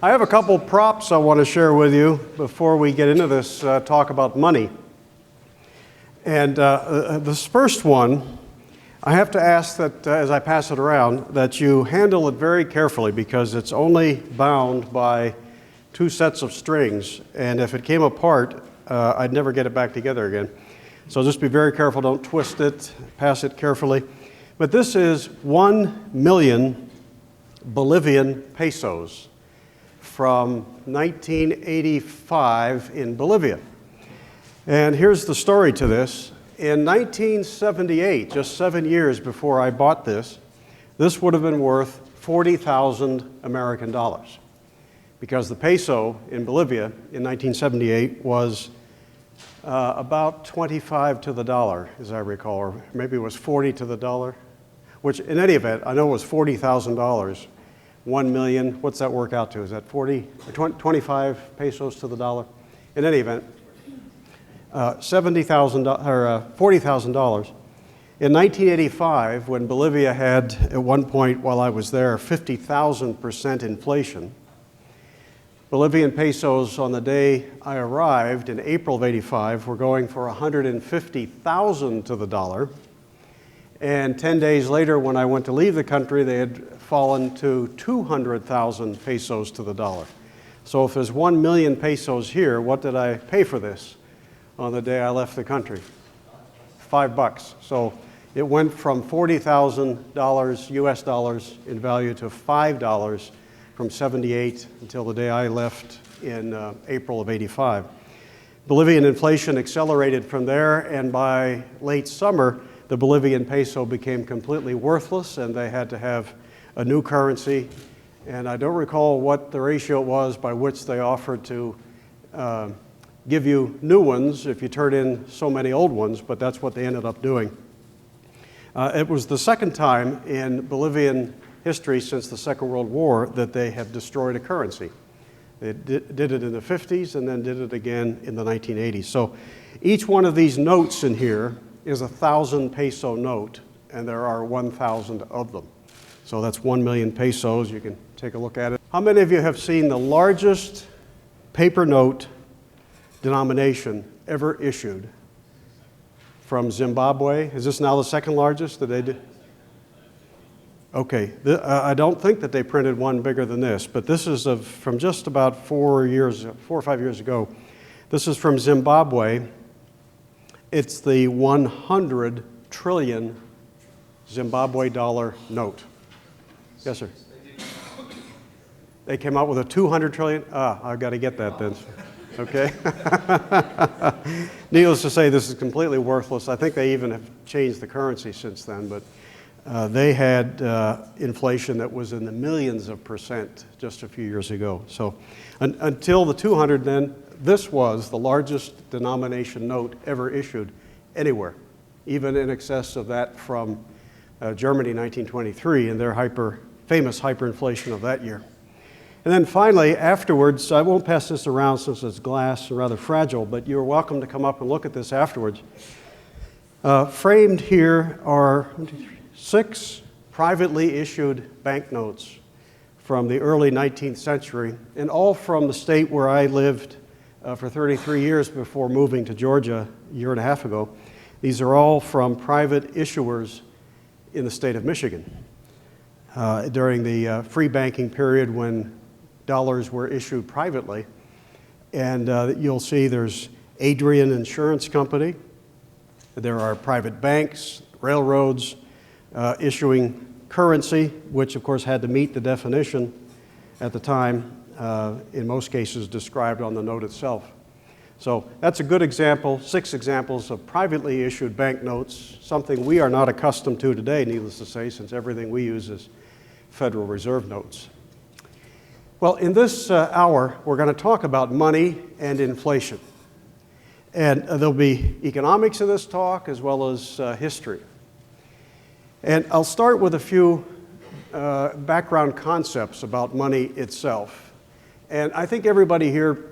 I have a couple props I want to share with you before we get into this talk about money. And this first one, I have to ask that as I pass it around, that you handle it very carefully because it's only bound by 2 sets of strings. And if it came apart, I'd never get it back together again. So just be very careful, don't twist it, pass it carefully. But this is 1 million Bolivian pesos from 1985 in Bolivia. And here's the story to this. In 1978, just 7 years before I bought this would have been worth 40,000 American dollars. Because the peso in Bolivia in 1978 was about 25 to the dollar, as I recall, or maybe it was 40 to the dollar, which in any event, I know it was $40,000. 1 million, what's that work out to? Is that 25 pesos to the dollar? In any event, $40,000. In 1985, when Bolivia had, at one point while I was there, 50,000% inflation, Bolivian pesos on the day I arrived in April of 85 were going for 150,000 to the dollar. And 10 days later, when I went to leave the country, they had fallen to 200,000 pesos to the dollar. So if there's 1 million pesos here, what did I pay for this on the day I left the country? $5. So it went from $40,000 US dollars in value to $5 from 78 until the day I left in April of 85. Bolivian inflation accelerated from there, and by late summer, the Bolivian peso became completely worthless, and they had to have a new currency. And I don't recall what the ratio was by which they offered to give you new ones if you turn in so many old ones, but that's what they ended up doing. It was the second time in Bolivian history since the Second World War that they have destroyed a currency. They did it in the 50s and then did it again in the 1980s. So each one of these notes in here is a 1,000 peso note, and there are 1,000 of them. So that's 1 million pesos. You can take a look at it. How many of you have seen the largest paper note denomination ever issued from Zimbabwe? Is this now the second largest that they did? Okay, I don't think that they printed one bigger than this, but this is from just about 4 or 5 years ago. This is from Zimbabwe. It's the 100 trillion Zimbabwe dollar note. Yes, sir. They came out with a 200 trillion? I've got to get that then. Okay. Needless to say, this is completely worthless. I think they even have changed the currency since then, but they had inflation that was in the millions of percent just a few years ago. So until the 200 then, this was the largest denomination note ever issued anywhere, even in excess of that from Germany in 1923 and their famous hyperinflation of that year. And then finally, afterwards, I won't pass this around since it's glass and rather fragile, but you're welcome to come up and look at this afterwards. Framed here are 6 privately issued banknotes from the early 19th century, and all from the state where I lived for 33 years before moving to Georgia a year and a half ago. These are all from private issuers in the state of Michigan during the free banking period when dollars were issued privately. And you'll see there's Adrian Insurance Company. There are private banks, railroads issuing currency, which of course had to meet the definition at the time, in most cases described on the note itself. So that's a good example, 6 examples of privately issued banknotes, something we are not accustomed to today, needless to say, since everything we use is Federal Reserve notes. Well, in this hour, we're going to talk about money and inflation. And there'll be economics in this talk as well as history. And I'll start with a few background concepts about money itself. And I think everybody here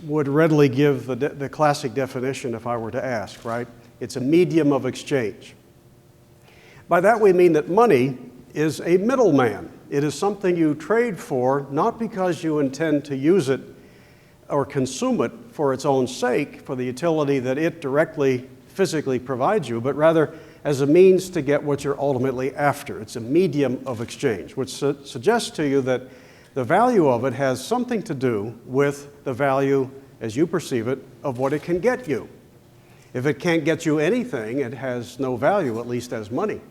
would readily give the classic definition if I were to ask, right? It's a medium of exchange. By that we mean that money is a middleman It is something you trade for, not because you intend to use it or consume it for its own sake, for the utility that it directly, physically provides you, but rather as a means to get what you're ultimately after. It's a medium of exchange, which suggests to you that the value of it has something to do with the value, as you perceive it, of what it can get you. If it can't get you anything, it has no value, at least as money.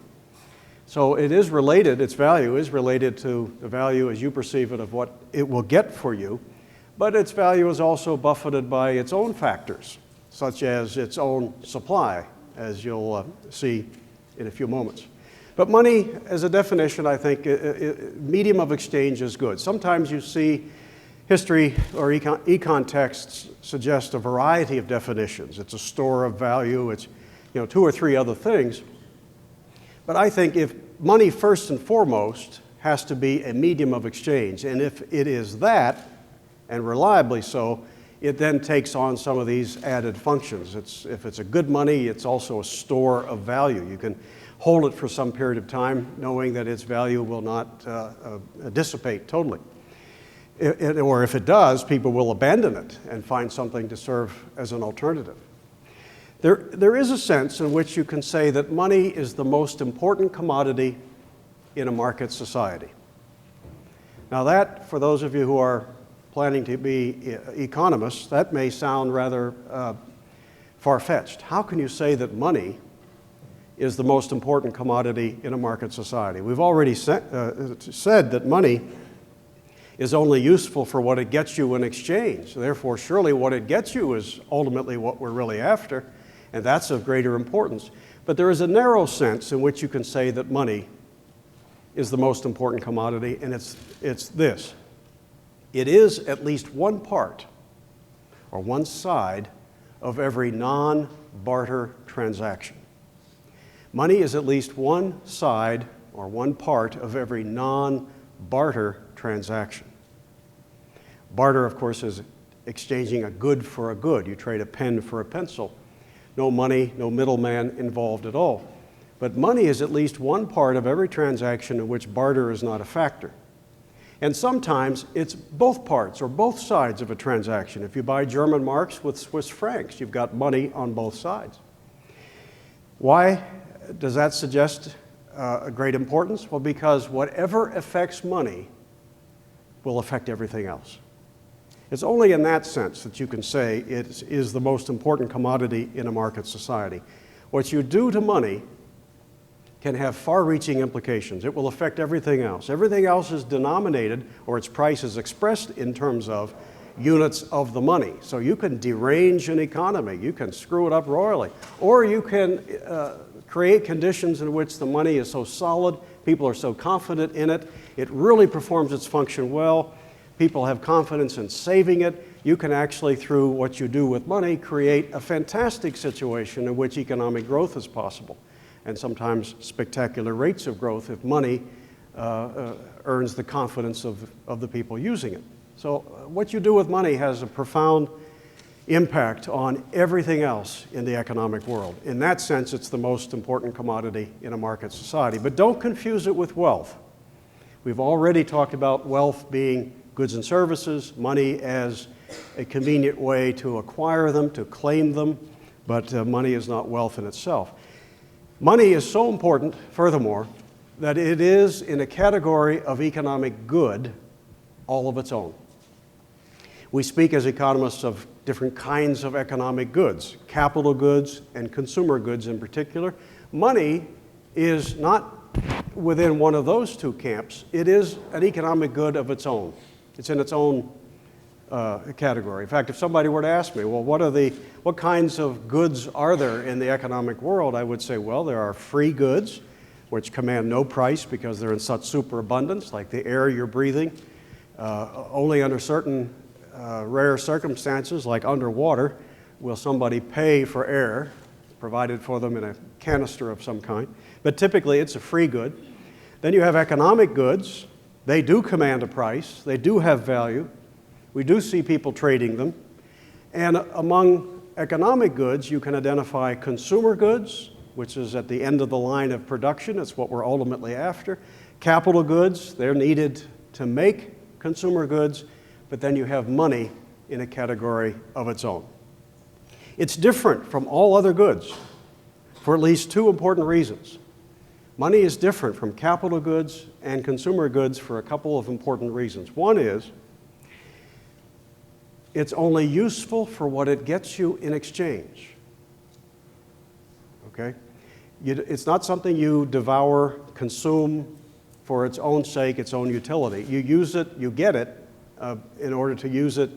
So it is related, its value is related to the value as you perceive it of what it will get for you, but its value is also buffeted by its own factors, such as its own supply, as you'll see in a few moments. But money, as a definition, I think, medium of exchange is good. Sometimes you see history or econ texts suggest a variety of definitions. It's a store of value, it's 2 or 3 other things. But I think if money, first and foremost, has to be a medium of exchange, and if it is that, and reliably so, it then takes on some of these added functions. If it's a good money, it's also a store of value. You can hold it for some period of time, knowing that its value will not dissipate totally. Or if it does, people will abandon it and find something to serve as an alternative. There is a sense in which you can say that money is the most important commodity in a market society. Now that, for those of you who are planning to be economists, that may sound rather far-fetched. How can you say that money is the most important commodity in a market society? We've already said that money is only useful for what it gets you in exchange. Therefore, surely what it gets you is ultimately what we're really after, and that's of greater importance. But there is a narrow sense in which you can say that money is the most important commodity, and it's this. It is at least one part or one side of every non-barter transaction. Money is at least one side or one part of every non-barter transaction. Barter, of course, is exchanging a good for a good. You trade a pen for a pencil. No money, no middleman involved at all. But money is at least one part of every transaction in which barter is not a factor. And sometimes it's both parts or both sides of a transaction. If you buy German marks with Swiss francs, you've got money on both sides. Why does that suggest a great importance? Well, because whatever affects money will affect everything else. It's only in that sense that you can say it is the most important commodity in a market society. What you do to money can have far-reaching implications. It will affect everything else. Everything else is denominated, or its price is expressed in terms of units of the money. So you can derange an economy, you can screw it up royally, or you can create conditions in which the money is so solid, people are so confident in it, it really performs its function well, people have confidence in saving it. You can actually, through what you do with money, create a fantastic situation in which economic growth is possible, and sometimes spectacular rates of growth if money earns the confidence of the people using it. So what you do with money has a profound impact on everything else in the economic world. In that sense, it's the most important commodity in a market society. But don't confuse it with wealth. We've already talked about wealth being goods and services, money as a convenient way to acquire them, to claim them, but money is not wealth in itself. Money is so important, furthermore, that it is in a category of economic good all of its own. We speak as economists of different kinds of economic goods, capital goods and consumer goods in particular. Money is not within one of those two camps. It is an economic good of its own. It's in its own category. In fact, if somebody were to ask me, well, what kinds of goods are there in the economic world? I would say, well, there are free goods, which command no price because they're in such superabundance, like the air you're breathing. Only under certain rare circumstances, like underwater, will somebody pay for air provided for them in a canister of some kind. But typically, it's a free good. Then you have economic goods. They do command a price. They do have value. We do see people trading them. And among economic goods, you can identify consumer goods, which is at the end of the line of production. It's what we're ultimately after. capital goods, they're needed to make consumer goods, but then you have money in a category of its own. It's different from all other goods for at least two important reasons. Money is different from capital goods and consumer goods for a couple of important reasons. One is, it's only useful for what it gets you in exchange. Okay? It's not something you devour, consume for its own sake, its own utility. You use it, you get it in order to use it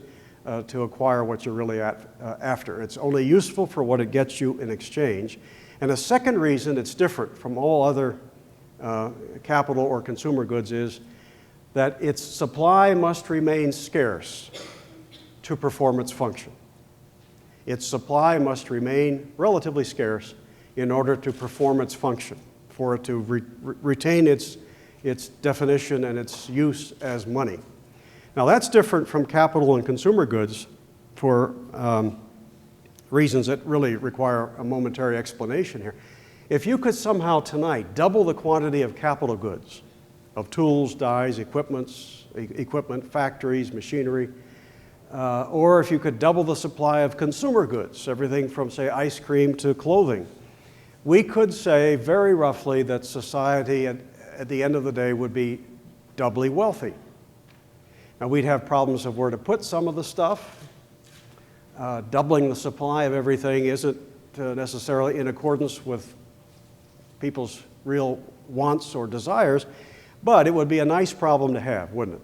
to acquire what you're really after. It's only useful for what it gets you in exchange. And a second reason it's different from all other capital or consumer goods is that its supply must remain scarce to perform its function. Its supply must remain relatively scarce in order to perform its function, for it to retain its definition and its use as money. Now that's different from capital and consumer goods for reasons that really require a momentary explanation here. If you could somehow tonight double the quantity of capital goods, of tools, dies, equipment, factories, machinery, or if you could double the supply of consumer goods, everything from, say, ice cream to clothing, we could say very roughly that society at the end of the day would be doubly wealthy. Now we'd have problems of where to put some of the stuff. Doubling the supply of everything isn't necessarily in accordance with people's real wants or desires, but it would be a nice problem to have, wouldn't it?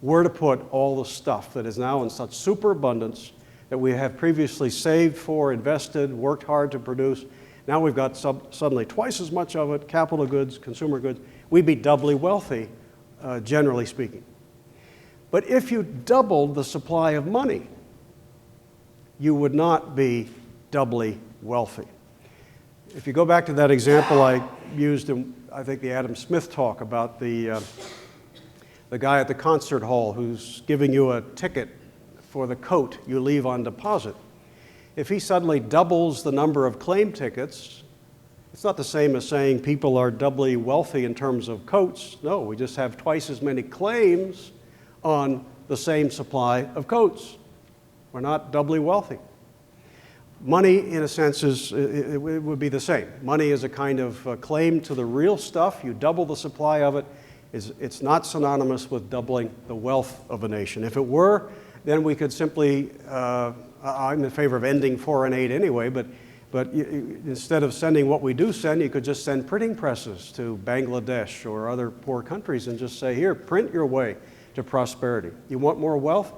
Where to put all the stuff that is now in such superabundance that we have previously saved for, invested, worked hard to produce. Now we've got suddenly twice as much of it, capital goods, consumer goods. We'd be doubly wealthy, generally speaking. But if you doubled the supply of money, you would not be doubly wealthy. If you go back to that example I used in, I think, the Adam Smith talk about the guy at the concert hall who's giving you a ticket for the coat you leave on deposit. If he suddenly doubles the number of claim tickets, it's not the same as saying people are doubly wealthy in terms of coats. No, we just have twice as many claims on the same supply of coats. We're not doubly wealthy. Money, in a sense, it would be the same. Money is a kind of claim to the real stuff. You double the supply of it. It's not synonymous with doubling the wealth of a nation. If it were, then we could simply, I'm in favor of ending foreign aid anyway, but instead of sending what we do send, you could just send printing presses to Bangladesh or other poor countries and just say, here, print your way to prosperity. You want more wealth?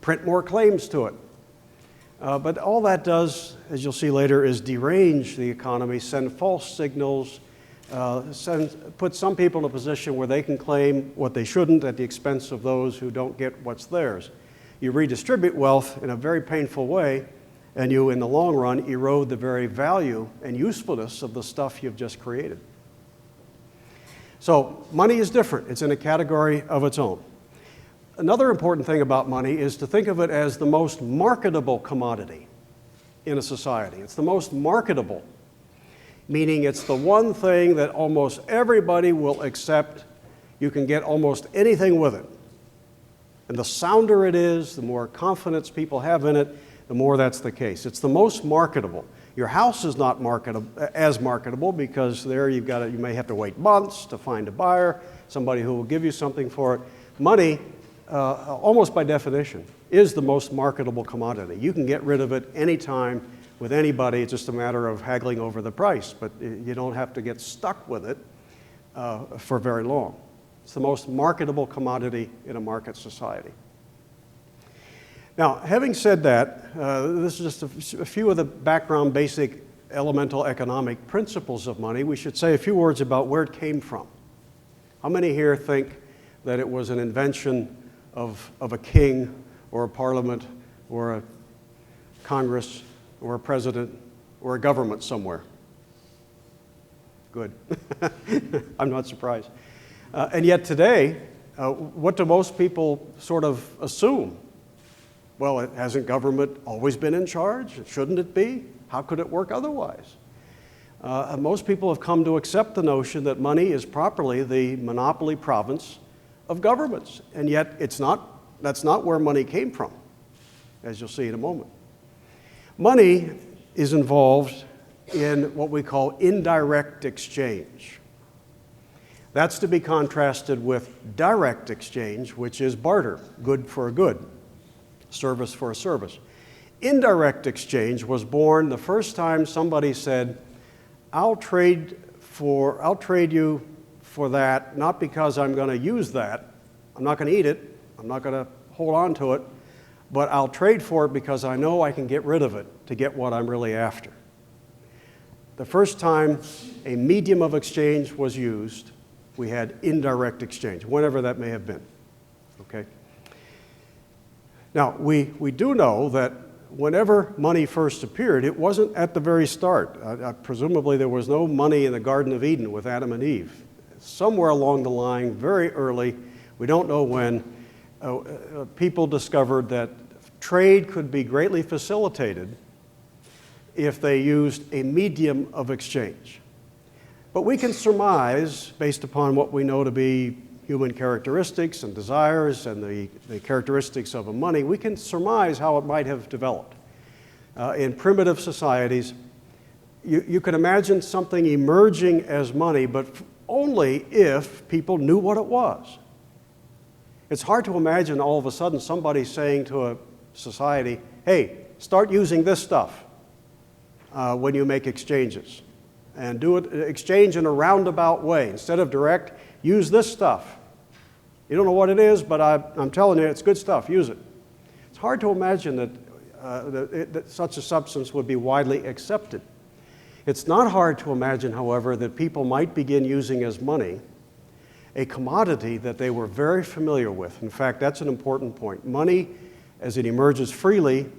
Print more claims to it. But all that does, as you'll see later, is derange the economy, send false signals, put some people in a position where they can claim what they shouldn't at the expense of those who don't get what's theirs. You redistribute wealth in a very painful way, and you, in the long run, erode the very value and usefulness of the stuff you've just created. So money is different. It's in a category of its own. Another important thing about money is to think of it as the most marketable commodity in a society. It's the most marketable, meaning it's the one thing that almost everybody will accept. You can get almost anything with it. And the sounder it is, the more confidence people have in it, the more that's the case. It's the most marketable. Your house is not as marketable because there you may have to wait months to find a buyer, somebody who will give you something for it. Money, almost by definition, is the most marketable commodity. You can get rid of it anytime with anybody. It's just a matter of haggling over the price, but you don't have to get stuck with it for very long. It's the most marketable commodity in a market society. Now, having said that, this is just a few of the background basic elemental economic principles of money. We should say a few words about where it came from. How many here think that it was an invention of a king or a parliament or a Congress or a president or a government somewhere? Good. I'm not surprised. And yet today, what do most people sort of assume? Well, hasn't government always been in charge? Shouldn't it be? How could it work otherwise? Most people have come to accept the notion that money is properly the monopoly province of governments, and yet that's not where money came from, as you'll see in a moment. Money is involved in what we call indirect exchange. That's to be contrasted with direct exchange, which is barter, good for a good, service for a service. Indirect exchange was born the first time somebody said, I'll trade you for that, not because I'm going to use that, I'm not going to eat it, I'm not going to hold on to it, but I'll trade for it because I know I can get rid of it to get what I'm really after. The first time a medium of exchange was used, we had indirect exchange, whenever that may have been. Okay? Now, we do know that whenever money first appeared, it wasn't at the very start. Presumably there was no money in the Garden of Eden with Adam and Eve. Somewhere along the line, very early, we don't know when, people discovered that trade could be greatly facilitated if they used a medium of exchange. But we can surmise, based upon what we know to be human characteristics and desires and the characteristics of a money, we can surmise how it might have developed. In primitive societies, you can imagine something emerging as money, but only if people knew what it was. It's hard to imagine all of a sudden somebody saying to a society, hey, start using this stuff when you make exchanges. And do it, exchange in a roundabout way. Instead of direct, use this stuff. You don't know what it is, but I'm telling you, it's good stuff. Use it. It's hard to imagine that such a substance would be widely accepted. It's not hard to imagine, however, that people might begin using as money a commodity that they were very familiar with. In fact, that's an important point. Money, as it emerges freely,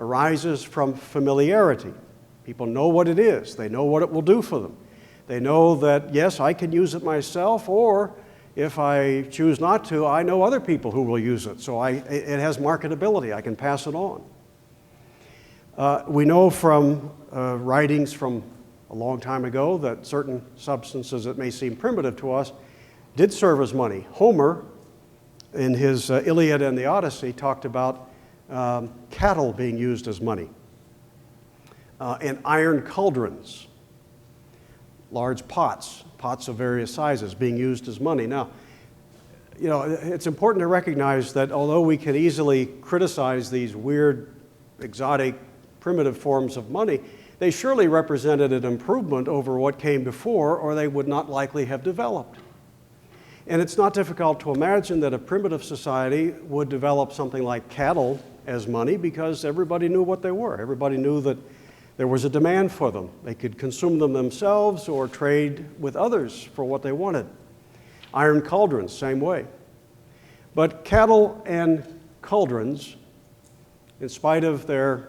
arises from familiarity. People know what it is. They know what it will do for them. They know that, yes, I can use it myself, or if I choose not to, I know other people who will use it. So it has marketability. I can pass it on. We know from writings from a long time ago that certain substances that may seem primitive to us did serve as money. Homer, in his Iliad and the Odyssey, talked about cattle being used as money. And iron cauldrons, large pots of various sizes being used as money. Now, you know, it's important to recognize that although we can easily criticize these weird, exotic, primitive forms of money, they surely represented an improvement over what came before, or they would not likely have developed. And it's not difficult to imagine that a primitive society would develop something like cattle as money because everybody knew what they were. Everybody knew that there was a demand for them. They could consume them themselves or trade with others for what they wanted. Iron cauldrons, same way. But cattle and cauldrons, in spite of their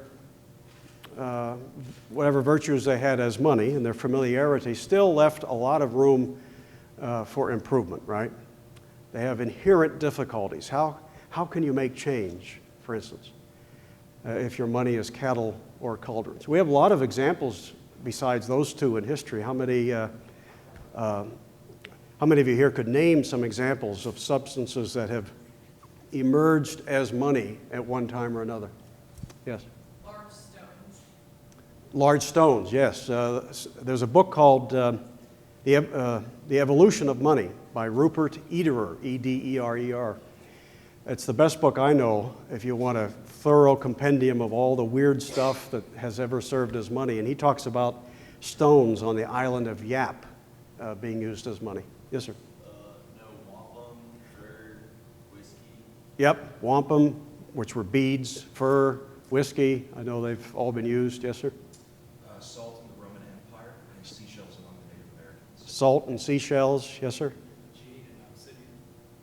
whatever virtues they had as money and their familiarity, still left a lot of room for improvement, right? They have inherent difficulties. How can you make change, for instance, if your money is cattle or cauldrons? We have a lot of examples besides those two in history. How many of you here could name some examples of substances that have emerged as money at one time or another? Yes? Large stones. Large stones, yes. There's a book called The Evolution of Money by Rupert Ederer, E-D-E-R-E-R. It's the best book I know if you want a thorough compendium of all the weird stuff that has ever served as money. And he talks about stones on the island of Yap being used as money. Yes, sir? No, wampum, fur, whiskey. Yep, wampum, which were beads, fur, whiskey. I know they've all been used. Yes, sir? Salt in the Roman Empire and seashells among the Native Americans. Salt and seashells. Yes, sir? Jade and obsidian.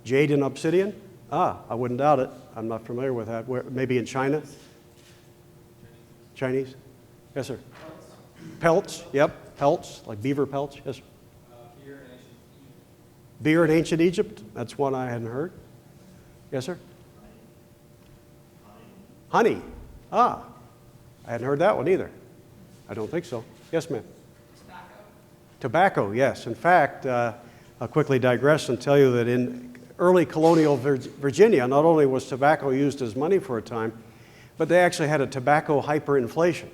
Jade and obsidian? I wouldn't doubt it. I'm not familiar with that. Maybe in China? Chinese? Yes, sir. Pelts? Yep, pelts, like beaver pelts. Yes, sir. Beer in ancient Egypt? That's one I hadn't heard. Yes, sir? Honey. I hadn't heard that one either. I don't think so. Yes, ma'am. Tobacco. Tobacco, yes. In fact, I'll quickly digress and tell you that in early colonial Virginia, not only was tobacco used as money for a time, but they actually had a tobacco hyperinflation,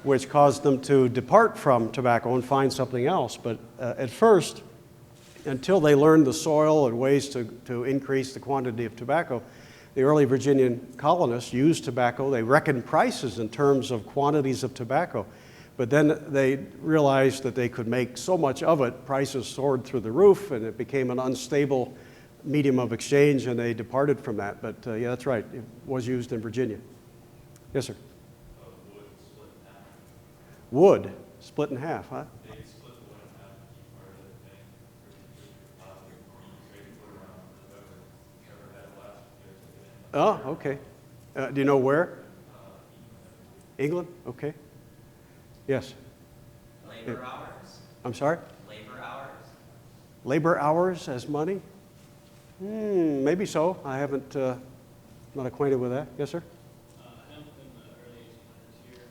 which caused them to depart from tobacco and find something else. But at first, until they learned the soil and ways to increase the quantity of tobacco, the early Virginian colonists used tobacco. They reckoned prices in terms of quantities of tobacco. But then they realized that they could make so much of it, prices soared through the roof, and it became an unstable medium of exchange, and they departed from that. But yeah, that's right, it was used in Virginia. Yes, sir? Wood split in half, huh? They split the wood in half and keep part of it and trade wood around whoever had it last year. Oh, okay. Do you know where? England? Okay. Yes. Labor hours. I'm sorry? Labor hours. Labor hours as money? Maybe so. I haven't, not acquainted with that. Yes, sir? Hemp in the early 1800s here,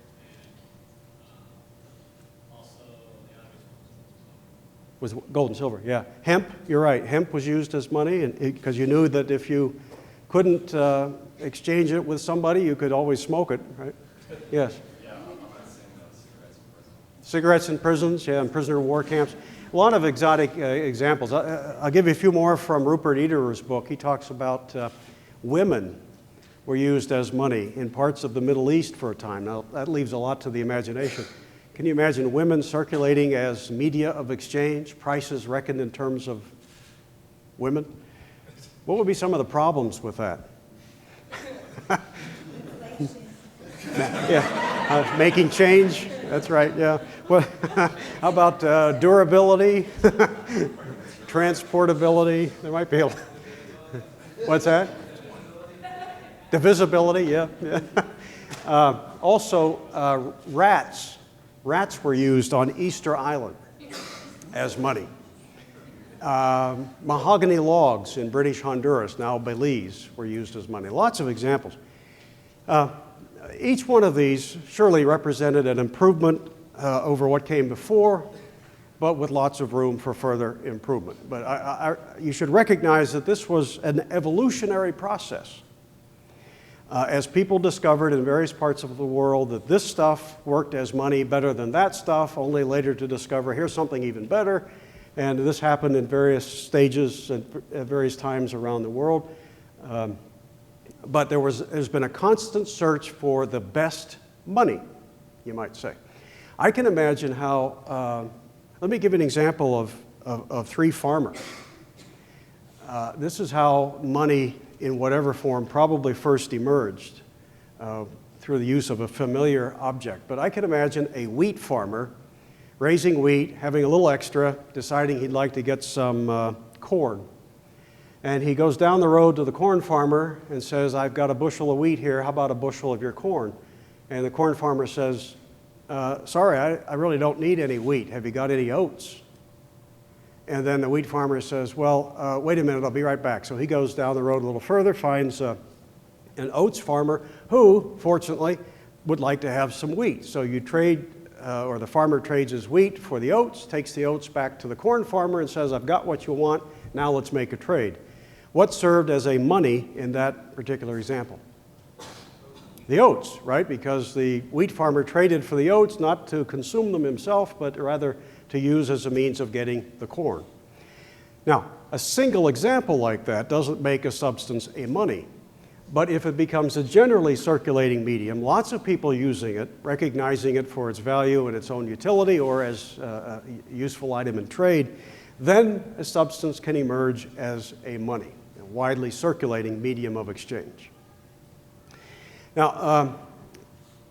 and also the obvious Was gold and silver, yeah. Hemp, you're right. Hemp was used as money because you knew that if you couldn't exchange it with somebody, you could always smoke it, right? Yes. Yeah, I'm not saying cigarettes in prison. Cigarettes in prisons, yeah, in prisoner of war camps. A lot of exotic examples. I'll give you a few more from Rupert Ederer's book. He talks about women were used as money in parts of the Middle East for a time. Now, that leaves a lot to the imagination. Can you imagine women circulating as media of exchange, prices reckoned in terms of women? What would be some of the problems with that? Yeah, making change. That's right, yeah. Well, how about durability, transportability? There might be a... What's that? Divisibility, yeah. Also, rats. Rats were used on Easter Island as money. Mahogany logs in British Honduras, now Belize, were used as money. Lots of examples. Each one of these surely represented an improvement over what came before, but with lots of room for further improvement. But you should recognize that this was an evolutionary process. As people discovered in various parts of the world that this stuff worked as money better than that stuff, only later to discover here's something even better. And this happened in various stages at various times around the world. But there's been a constant search for the best money, you might say. I can imagine how, let me give you an example of three farmers. This is how money in whatever form probably first emerged through the use of a familiar object. But I can imagine a wheat farmer raising wheat, having a little extra, deciding he'd like to get some corn. And he goes down the road to the corn farmer and says, I've got a bushel of wheat here, how about a bushel of your corn? And the corn farmer says, sorry, I really don't need any wheat. Have you got any oats? And then the wheat farmer says, well, wait a minute, I'll be right back. So he goes down the road a little further, finds an oats farmer who, fortunately, would like to have some wheat. So you trade, or the farmer trades his wheat for the oats, takes the oats back to the corn farmer and says, I've got what you want, now let's make a trade. What served as a money in that particular example? The oats, right? Because the wheat farmer traded for the oats not to consume them himself, but rather to use as a means of getting the corn. Now, a single example like that doesn't make a substance a money. But if it becomes a generally circulating medium, lots of people using it, recognizing it for its value and its own utility or as a useful item in trade, then a substance can emerge as a money, a widely circulating medium of exchange. Now,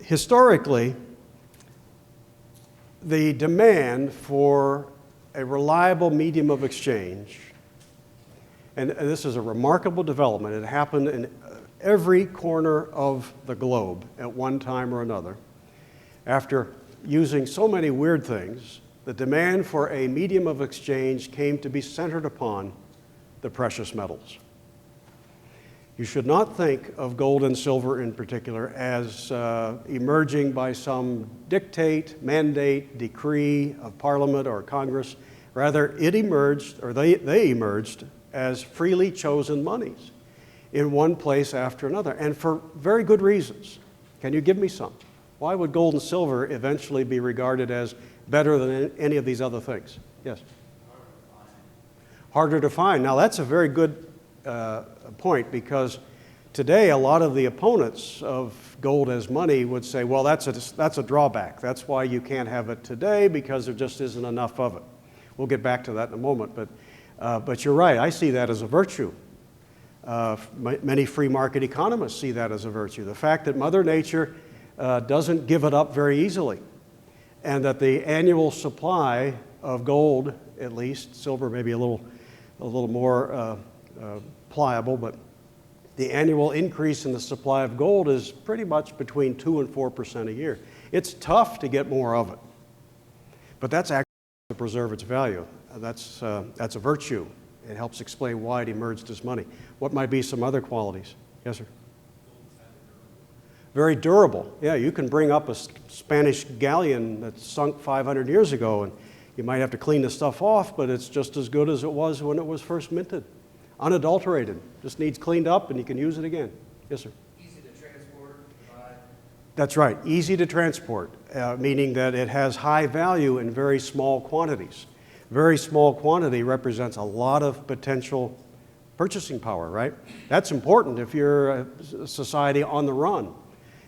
historically, the demand for a reliable medium of exchange, and this is a remarkable development, it happened in every corner of the globe at one time or another. After using so many weird things, the demand for a medium of exchange came to be centered upon the precious metals. You should not think of gold and silver in particular as emerging by some dictate, mandate, decree of Parliament or Congress. Rather, it emerged, or they emerged, as freely chosen monies in one place after another, and for very good reasons. Can you give me some? Why would gold and silver eventually be regarded as better than any of these other things? Yes? Harder to find. Now, that's a very good point, because today a lot of the opponents of gold as money would say, well, that's a drawback. That's why you can't have it today, because there just isn't enough of it. We'll get back to that in a moment, but you're right. I see that as a virtue. Many free market economists see that as a virtue. The fact that Mother Nature doesn't give it up very easily, and that the annual supply of gold, at least, silver maybe a little more pliable, but the annual increase in the supply of gold is pretty much between 2% and 4% a year. It's tough to get more of it, but that's actually to preserve its value. That's a virtue. It helps explain why it emerged as money. What might be some other qualities? Yes, sir? Very durable. Yeah, you can bring up a Spanish galleon that sunk 500 years ago, and you might have to clean the stuff off, but it's just as good as it was when it was first minted. Unadulterated. Just needs cleaned up and you can use it again. Yes, sir? Easy to transport, provide. That's right. Easy to transport, meaning that it has high value in very small quantities. Very small quantity represents a lot of potential purchasing power, right? That's important if you're a society on the run.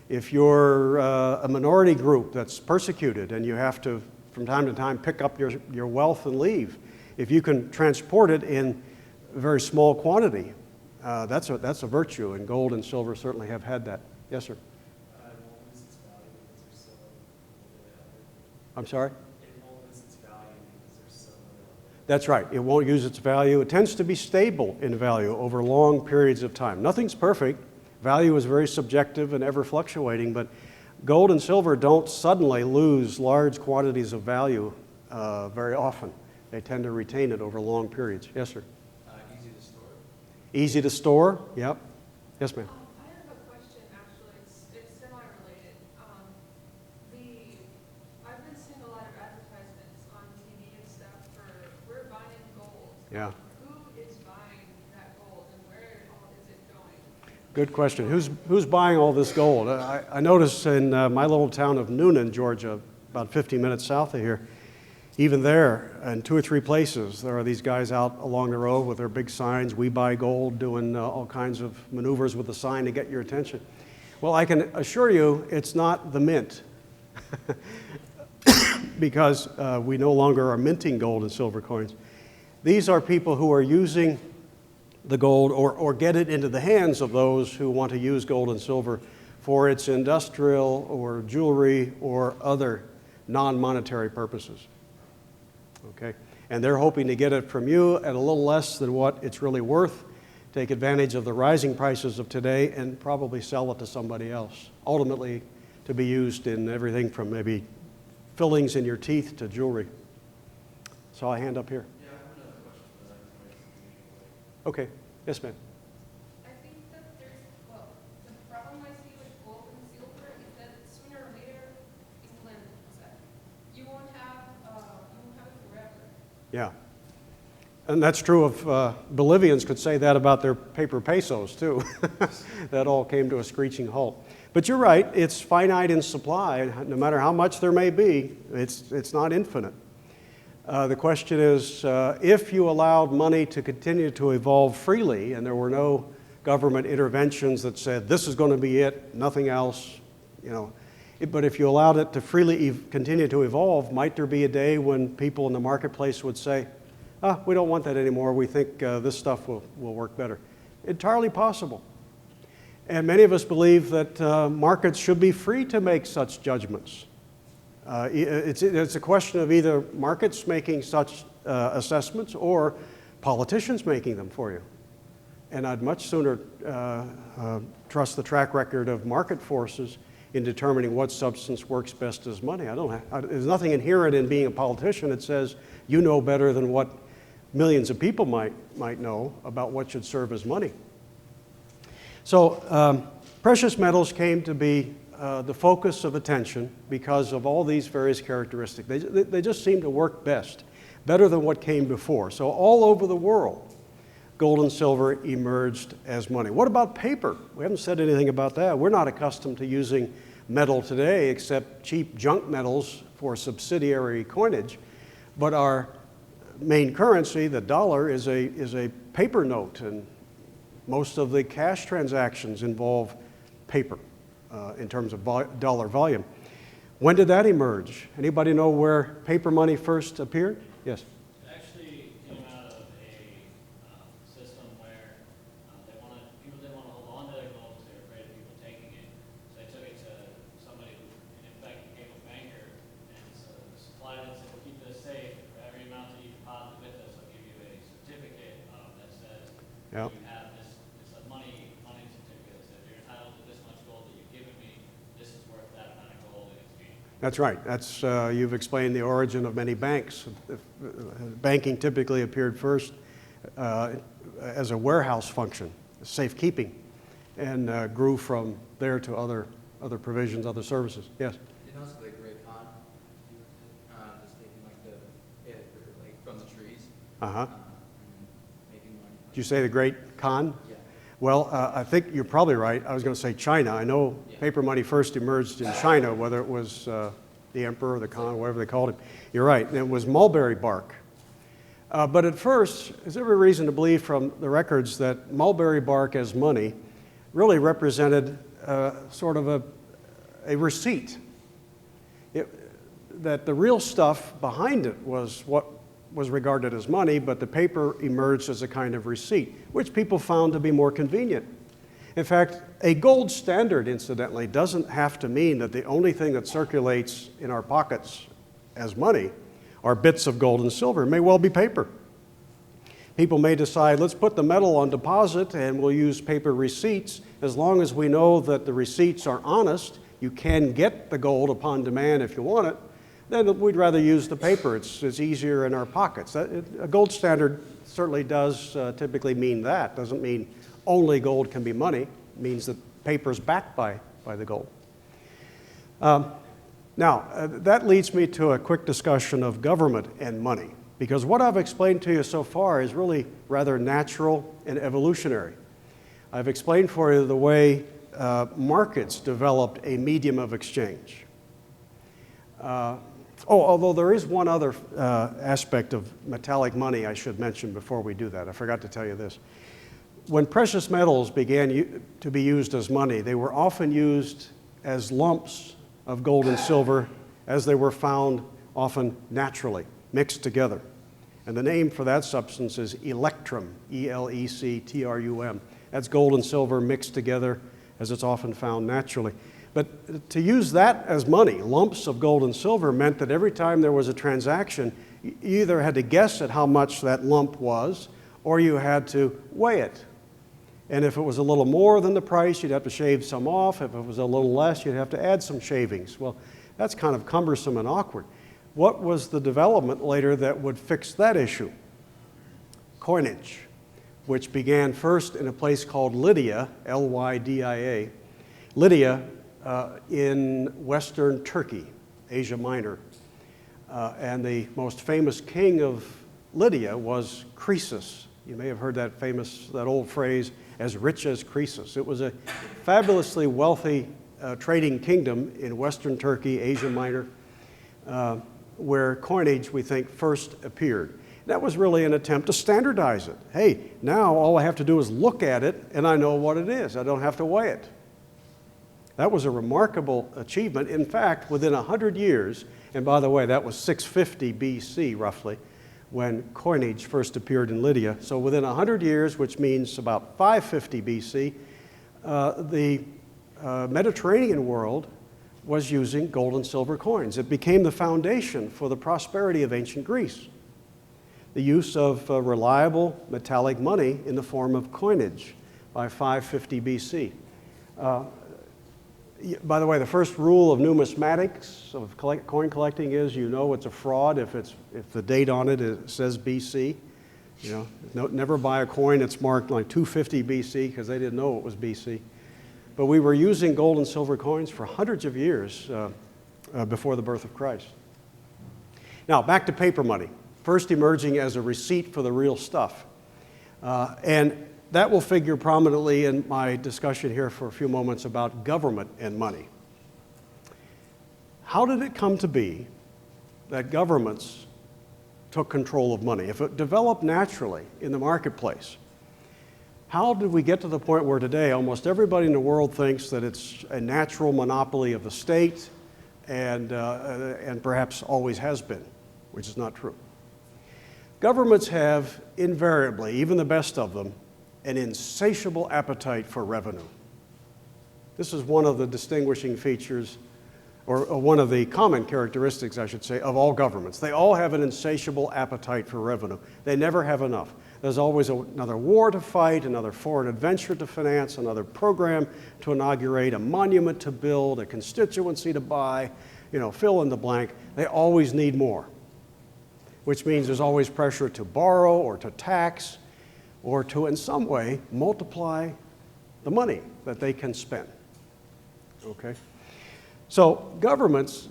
If you're a minority group that's persecuted and you have to, from time to time, pick up your wealth and leave, if you can transport it in a very small quantity, that's a virtue, and gold and silver certainly have had that. Yes, sir? I'm sorry? That's right. It won't use its value. It tends to be stable in value over long periods of time. Nothing's perfect. Value is very subjective and ever fluctuating, but gold and silver don't suddenly lose large quantities of value very often. They tend to retain it over long periods. Yes, sir? Easy to store. Easy to store? Yep. Yes, ma'am. I have a question, actually. It's semi-related. I've been seeing a lot of advertisements on TV and stuff for we're buying gold. Yeah. Who is buying that gold, and where all is it going? Good question. Who's buying all this gold? I noticed in my little town of Noonan, Georgia, about 15 minutes south of here, even there, in 2 or 3 places, there are these guys out along the road with their big signs, "We buy gold," doing all kinds of maneuvers with the sign to get your attention. Well, I can assure you it's not the mint, because we no longer are minting gold and silver coins. These are people who are using the gold or get it into the hands of those who want to use gold and silver for its industrial or jewelry or other non-monetary purposes. Okay? And they're hoping to get it from you at a little less than what it's really worth, take advantage of the rising prices of today, and probably sell it to somebody else, ultimately to be used in everything from maybe fillings in your teeth to jewelry. Saw a hand up here. Yeah, I have another question for that information. Okay. Yes, ma'am. I think that the problem I see with gold and silver is that sooner or later it's blended. You won't have it forever. Yeah. And that's true of Bolivians could say that about their paper pesos, too. That all came to a screeching halt. But you're right, it's finite in supply. No matter how much there may be, it's not infinite. The question is, if you allowed money to continue to evolve freely and there were no government interventions that said, this is going to be it, nothing else, but if you allowed it to freely continue to evolve, might there be a day when people in the marketplace would say, we don't want that anymore, we think this stuff will work better? Entirely possible. And many of us believe that markets should be free to make such judgments. It's a question of either markets making such assessments or politicians making them for you. And I'd much sooner trust the track record of market forces in determining what substance works best as money. There's nothing inherent in being a politician that says you know better than what millions of people might know about what should serve as money. So precious metals came to be the focus of attention because of all these various characteristics. They just seem to work best, better than what came before. So all over the world, gold and silver emerged as money. What about paper? We haven't said anything about that. We're not accustomed to using metal today except cheap junk metals for subsidiary coinage. But our main currency, the dollar, is a paper note, and most of the cash transactions involve paper in terms of dollar volume. When did that emerge? Anybody know where paper money first appeared? Yes. It actually came out of a system where people didn't want to hold on to their gold because they were afraid of people taking it. So they took it to somebody who, in fact, became a banker and supplied it and said, keep this safe. For every amount that you deposit with us, I'll give you a certificate that says Yeah. you have this money certificate that says you're entitled to this much gold that you've given me. This is worth that amount of gold in exchange. That's right. That's, you've explained the origin of many banks. Banking typically appeared first as a warehouse function, safekeeping, and grew from there to other provisions, other services. Yes? And also the Great Khan, just taking like from the trees. Uh-huh. And making money. Did you say the Great Khan? Yeah. Well, I think you're probably right. I was going to say China. I know paper money first emerged in China, whether it was the emperor, the Khan, whatever they called him. You're right. And it was mulberry bark. But at first, there's every reason to believe from the records that mulberry bark as money really represented sort of a receipt. That the real stuff behind it was what was regarded as money, but the paper emerged as a kind of receipt, which people found to be more convenient. In fact, a gold standard, incidentally, doesn't have to mean that the only thing that circulates in our pockets as money are bits of gold and silver. It may well be paper. People may decide, let's put the metal on deposit and we'll use paper receipts. As long as we know that the receipts are honest, you can get the gold upon demand if you want it, then we'd rather use the paper. It's easier in our pockets. A gold standard certainly does typically mean that. Doesn't mean only gold can be money. It means that paper is backed by the gold. Now, that leads me to a quick discussion of government and money, because what I've explained to you so far is really rather natural and evolutionary. I've explained for you the way markets developed a medium of exchange. Although there is one other aspect of metallic money I should mention before we do that. I forgot to tell you this. When precious metals began to be used as money, they were often used as lumps of gold and silver as they were found often naturally, mixed together. And the name for that substance is electrum, E-L-E-C-T-R-U-M. That's gold and silver mixed together as it's often found naturally. But to use that as money, lumps of gold and silver, meant that every time there was a transaction, you either had to guess at how much that lump was, or you had to weigh it. And if it was a little more than the price, you'd have to shave some off. If it was a little less, you'd have to add some shavings. Well, that's kind of cumbersome and awkward. What was the development later that would fix that issue? Coinage, which began first in a place called Lydia, L-Y-D-I-A. Lydia in western Turkey, Asia Minor. And the most famous king of Lydia was Croesus. You may have heard that old phrase, as rich as Croesus. It was a fabulously wealthy trading kingdom in western Turkey, Asia Minor, where coinage, we think, first appeared. That was really an attempt to standardize it. Hey, now all I have to do is look at it and I know what it is. I don't have to weigh it. That was a remarkable achievement. In fact, within 100 years, and by the way, that was 650 BC roughly, when coinage first appeared in Lydia. So within 100 years, which means about 550 BC, the Mediterranean world was using gold and silver coins. It became the foundation for the prosperity of ancient Greece. The use of reliable metallic money in the form of coinage by 550 BC. By the way, the first rule of numismatics, of coin collecting, is you know it's a fraud if the date on it says BC. You know, never buy a coin that's marked like 250 BC because they didn't know it was BC. But we were using gold and silver coins for hundreds of years before the birth of Christ. Now, back to paper money, first emerging as a receipt for the real stuff. And that will figure prominently in my discussion here for a few moments about government and money. How did it come to be that governments took control of money? If it developed naturally in the marketplace, how did we get to the point where today almost everybody in the world thinks that it's a natural monopoly of the state and perhaps always has been, which is not true? Governments have invariably, even the best of them, an insatiable appetite for revenue. This is one of the distinguishing features, or one of the common characteristics, I should say, of all governments. They all have an insatiable appetite for revenue. They never have enough. There's always another war to fight, another foreign adventure to finance, another program to inaugurate, a monument to build, a constituency to buy, you know, fill in the blank. They always need more, which means there's always pressure to borrow or to tax or to, in some way, multiply the money that they can spend, okay? So governments,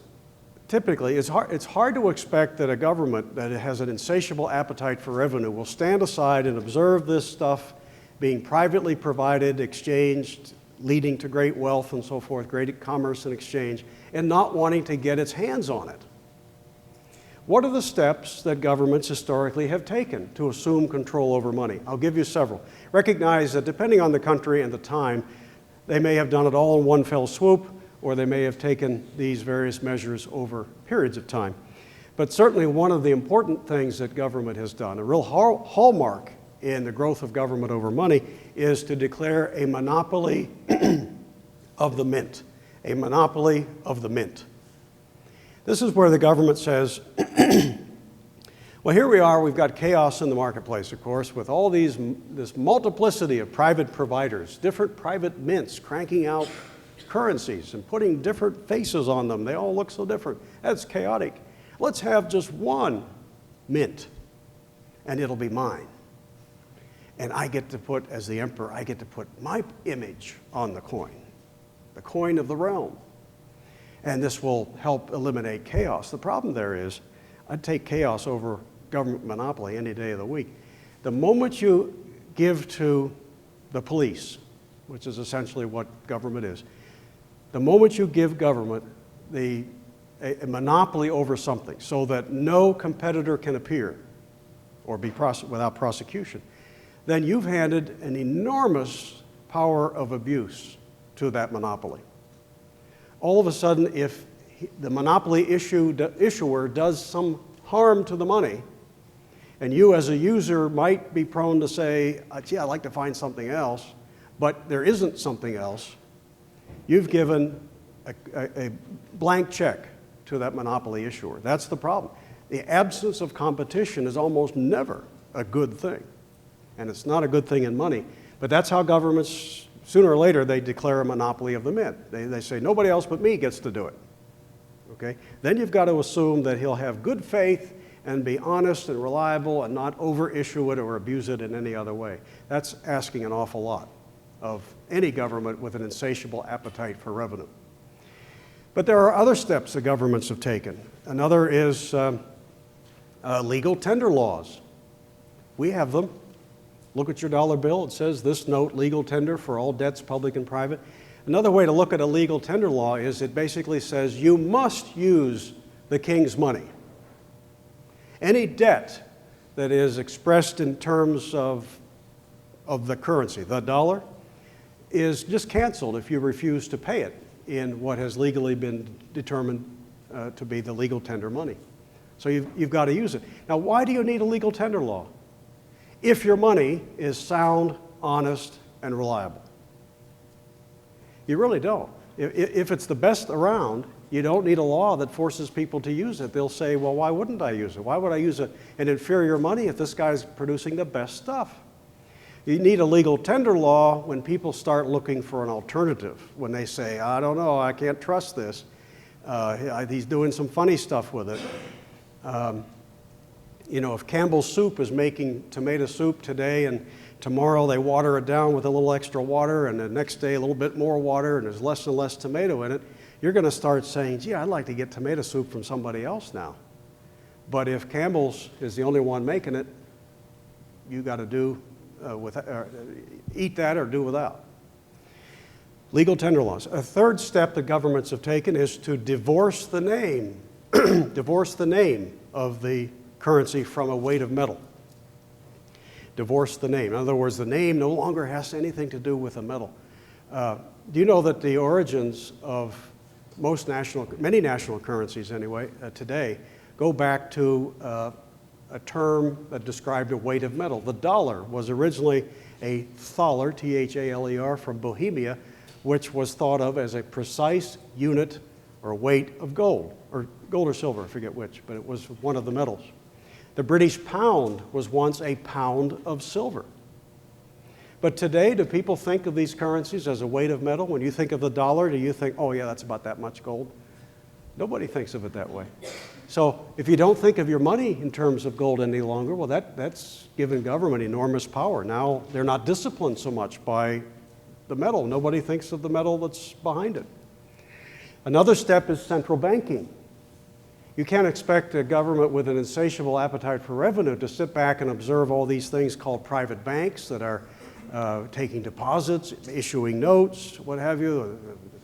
typically, it's hard to expect that a government that has an insatiable appetite for revenue will stand aside and observe this stuff being privately provided, exchanged, leading to great wealth and so forth, great commerce and exchange, and not wanting to get its hands on it. What are the steps that governments historically have taken to assume control over money? I'll give you several. Recognize that depending on the country and the time, they may have done it all in one fell swoop, or they may have taken these various measures over periods of time. But certainly one of the important things that government has done, a real hallmark in the growth of government over money, is to declare a monopoly of the mint. A monopoly of the mint. This is where the government says, well, here we are, we've got chaos in the marketplace, of course, with all this multiplicity of private providers, different private mints cranking out currencies and putting different faces on them. They all look so different. That's chaotic. Let's have just one mint, and it'll be mine. And I get to put, as the emperor, I get to put my image on the coin of the realm. And this will help eliminate chaos. The problem there is, I'd take chaos over government monopoly any day of the week. The moment you give to the police, which is essentially what government is, the moment you give government a monopoly over something so that no competitor can appear or be without prosecution, then you've handed an enormous power of abuse to that monopoly. All of a sudden, if the monopoly issuer does some harm to the money, and you as a user might be prone to say, gee, I'd like to find something else, but there isn't something else, you've given a blank check to that monopoly issuer. That's the problem. The absence of competition is almost never a good thing, and it's not a good thing in money, but that's how governments, sooner or later, they declare a monopoly of the mint. They say, nobody else but me gets to do it. Okay? Then you've got to assume that he'll have good faith and be honest and reliable and not over-issue it or abuse it in any other way. That's asking an awful lot of any government with an insatiable appetite for revenue. But there are other steps the governments have taken. Another is legal tender laws. We have them. Look at your dollar bill. It says this note legal tender for all debts, public and private. Another way to look at a legal tender law is it basically says you must use the king's money. Any debt that is expressed in terms of the currency, the dollar, is just canceled if you refuse to pay it in what has legally been determined to be the legal tender money. So you've got to use it. Now, why do you need a legal tender law? If your money is sound, honest, and reliable. You really don't. If it's the best around, you don't need a law that forces people to use it. They'll say, well, why wouldn't I use it? Why would I use an inferior money if this guy's producing the best stuff? You need a legal tender law when people start looking for an alternative, when they say, I don't know, I can't trust this. He's doing some funny stuff with it. You know, if Campbell's Soup is making tomato soup today and tomorrow they water it down with a little extra water and the next day a little bit more water and there's less and less tomato in it, you're going to start saying, gee, I'd like to get tomato soup from somebody else now. But if Campbell's is the only one making it, you got to do eat that or do without. Legal tender laws. A third step the governments have taken is to divorce the name, divorce the name of the currency from a weight of metal. Divorce the name. In other words, the name no longer has anything to do with the metal. Do you know that the origins of many national currencies anyway, today, go back to a term that described a weight of metal. The dollar was originally a thaler, T-H-A-L-E-R, from Bohemia, which was thought of as a precise unit or weight of gold or silver, I forget which, but it was one of the metals. The British pound was once a pound of silver. But today, do people think of these currencies as a weight of metal? When you think of the dollar, do you think, oh yeah, that's about that much gold? Nobody thinks of it that way. So if you don't think of your money in terms of gold any longer, well, that's given government enormous power. Now they're not disciplined so much by the metal. Nobody thinks of the metal that's behind it. Another step is central banking. You can't expect a government with an insatiable appetite for revenue to sit back and observe all these things called private banks that are taking deposits, issuing notes, what have you,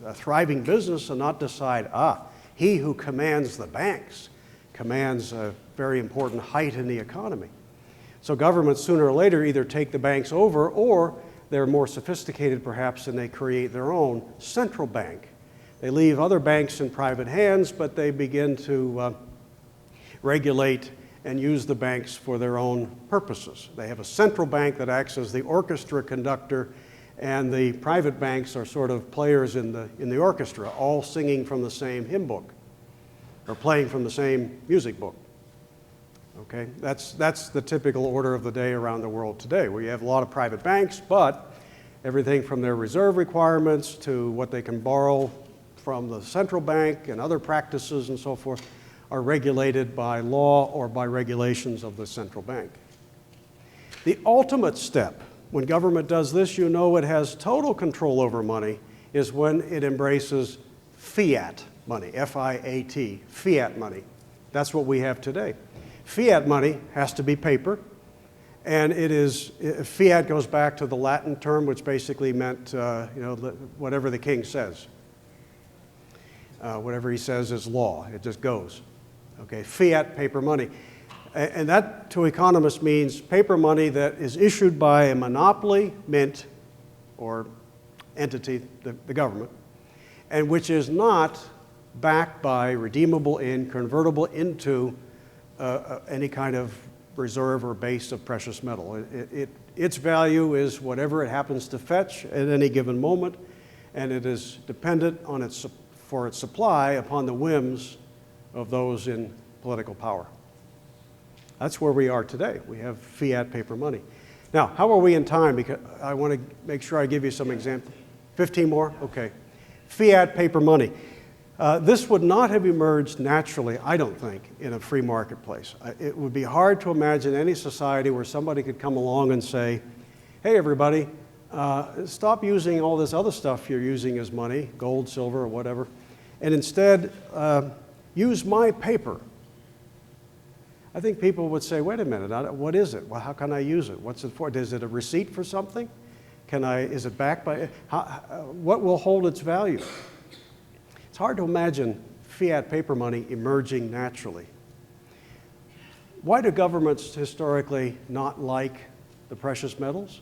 a thriving business, and not decide, he who commands the banks commands a very important height in the economy. So governments sooner or later either take the banks over or they're more sophisticated perhaps and they create their own central bank. They leave other banks in private hands, but they begin to regulate and use the banks for their own purposes. They have a central bank that acts as the orchestra conductor, and the private banks are sort of players in the orchestra, all singing from the same hymn book or playing from the same music book. Okay, that's the typical order of the day around the world today, where you have a lot of private banks, but everything from their reserve requirements to what they can borrow from the central bank and other practices and so forth are regulated by law or by regulations of the central bank. The ultimate step, when government does this, you know it has total control over money, is when it embraces fiat money, F-I-A-T, fiat money. That's what we have today. Fiat money has to be paper, and fiat goes back to the Latin term, which basically meant, whatever the king says. Whatever he says is law. It just goes. Okay, fiat paper money. And that, to economists, means paper money that is issued by a monopoly mint or entity, the government, and which is not backed by redeemable in, convertible into any kind of reserve or base of precious metal. Its value is whatever it happens to fetch at any given moment, and it is dependent on for its supply upon the whims of those in political power. That's where we are today. We have fiat paper money. Now, how are we in time? Because I want to make sure I give you some examples. 15 more? Okay. Fiat paper money. This would not have emerged naturally, I don't think, in a free marketplace. It would be hard to imagine any society where somebody could come along and say, hey, everybody, stop using all this other stuff you're using as money, gold, silver, or whatever, and instead use my paper. I think people would say, wait a minute, what is it? Well, how can I use it? What's it for? Is it a receipt for something? Is it backed by, what will hold its value? It's hard to imagine fiat paper money emerging naturally. Why do governments historically not like the precious metals?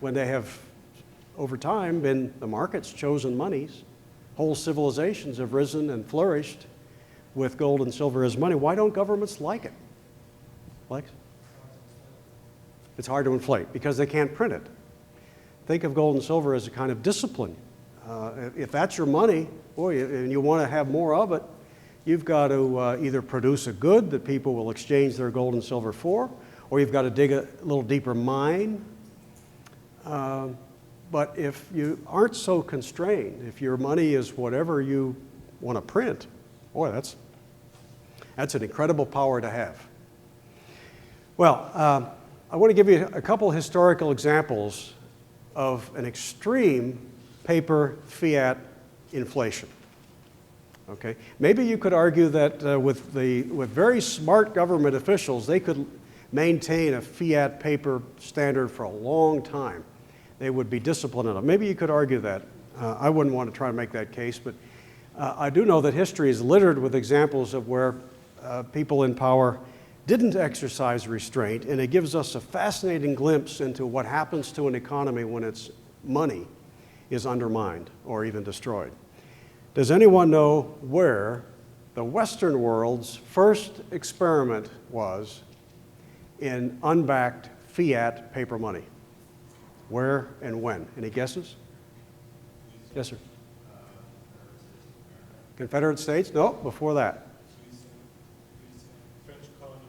When they have, over time, been the market's chosen monies, whole civilizations have risen and flourished with gold and silver as money. Why don't governments like it? It's hard to inflate because they can't print it. Think of gold and silver as a kind of discipline. If that's your money, boy, and you want to have more of it, you've got to either produce a good that people will exchange their gold and silver for, or you've got to dig a little deeper mine. But if you aren't so constrained, if your money is whatever you want to print, boy, That's an incredible power to have. Well, I want to give you a couple historical examples of an extreme paper fiat inflation. Okay, maybe you could argue that with very smart government officials, they could maintain a fiat paper standard for a long time. They would be disciplined enough. Maybe you could argue that. I wouldn't want to try to make that case, but I do know that history is littered with examples of where people in power didn't exercise restraint, and it gives us a fascinating glimpse into what happens to an economy when its money is undermined or even destroyed. Does anyone know where the Western world's first experiment was in unbacked fiat paper money? Where and when? Any guesses? Yes, sir. Confederate States? No, before that. French colony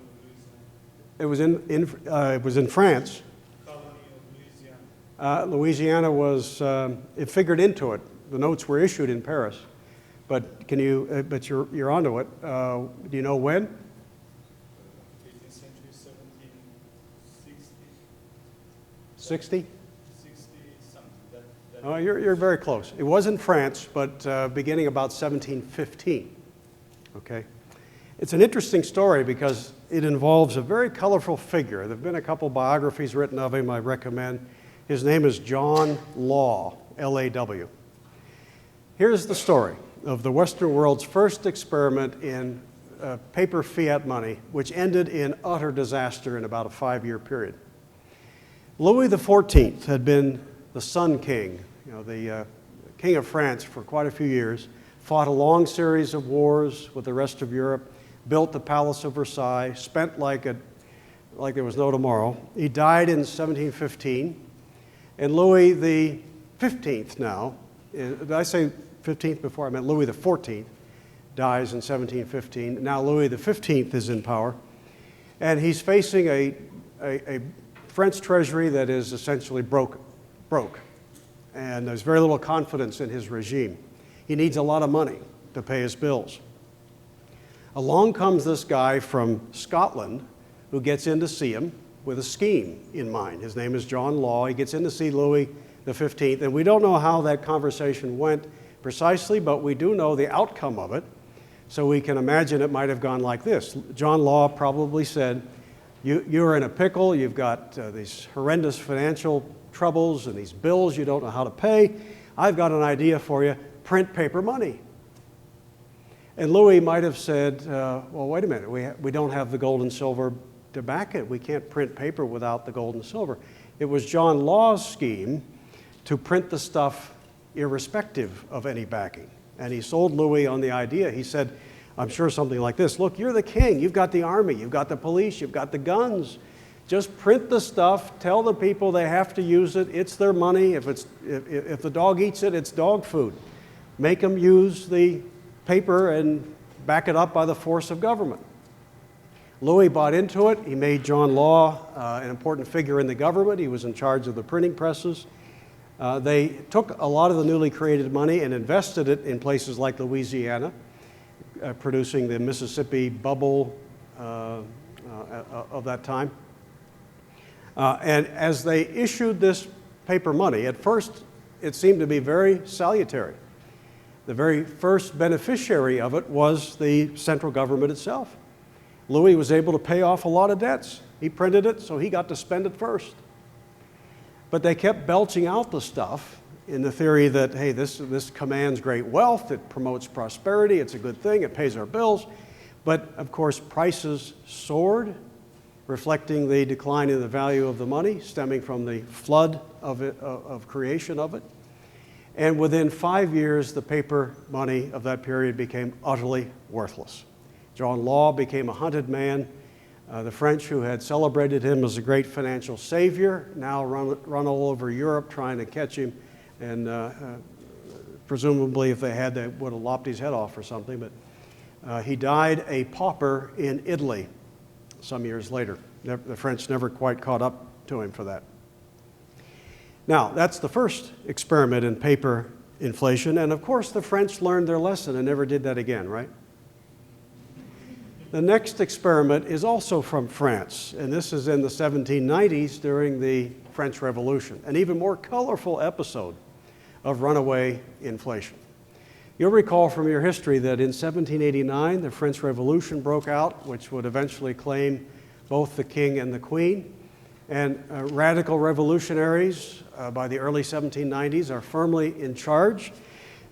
of Louisiana. It was in France. Colony of Louisiana. Louisiana was, it figured into it. The notes were issued in Paris. But can you, but you're onto it. Do you know when? 18th century, 1760. 60? 60 something. That Oh, you're very close. It was in France, but beginning about 1715. Okay? It's an interesting story because it involves a very colorful figure. There have been a couple biographies written of him I recommend. His name is John Law, L-A-W. Here's the story of the Western world's first experiment in paper fiat money, which ended in utter disaster in about a 5-year period. Louis XIV had been the Sun King, the King of France for quite a few years, fought a long series of wars with the rest of Europe, built the Palace of Versailles, spent like there was no tomorrow. He died in 1715, and Louis the 15th now, did I say 15th before? I meant Louis the 14th, dies in 1715. Now Louis the 15th is in power, and he's facing a French treasury that is essentially broke, and there's very little confidence in his regime. He needs a lot of money to pay his bills. Along comes this guy from Scotland who gets in to see him with a scheme in mind. His name is John Law. He gets in to see Louis the 15th, and we don't know how that conversation went precisely, but we do know the outcome of it. So we can imagine it might have gone like this. John Law probably said, you're in a pickle, you've got these horrendous financial troubles and these bills you don't know how to pay. I've got an idea for you, print paper money. And Louis might have said, well, wait a minute, we don't have the gold and silver to back it. We can't print paper without the gold and silver. It was John Law's scheme to print the stuff irrespective of any backing. And he sold Louis on the idea. He said, I'm sure something like this, look, you're the king, you've got the army, you've got the police, you've got the guns. Just print the stuff, tell the people they have to use it, it's their money. If the dog eats it, it's dog food. Make them use the paper and back it up by the force of government. Louis bought into it. He made John Law an important figure in the government. He was in charge of the printing presses. They took a lot of the newly created money and invested it in places like Louisiana, producing the Mississippi bubble of that time. And as they issued this paper money, at first it seemed to be very salutary. The very first beneficiary of it was the central government itself. Louis was able to pay off a lot of debts. He printed it, so he got to spend it first. But they kept belching out the stuff in the theory that, hey, this commands great wealth, it promotes prosperity, it's a good thing, it pays our bills. But of course, prices soared, reflecting the decline in the value of the money stemming from the flood of creation of it. And within 5 years, the paper money of that period became utterly worthless. John Law became a hunted man. The French, who had celebrated him as a great financial savior, now run all over Europe trying to catch him. And presumably, if they had, they would have lopped his head off or something. But he died a pauper in Italy some years later. The French never quite caught up to him for that. Now, that's the first experiment in paper inflation. And of course, the French learned their lesson and never did that again, right? The next experiment is also from France, and this is in the 1790s during the French Revolution, an even more colorful episode of runaway inflation. You'll recall from your history that in 1789, the French Revolution broke out, which would eventually claim both the king and the queen. And radical revolutionaries by the early 1790s are firmly in charge.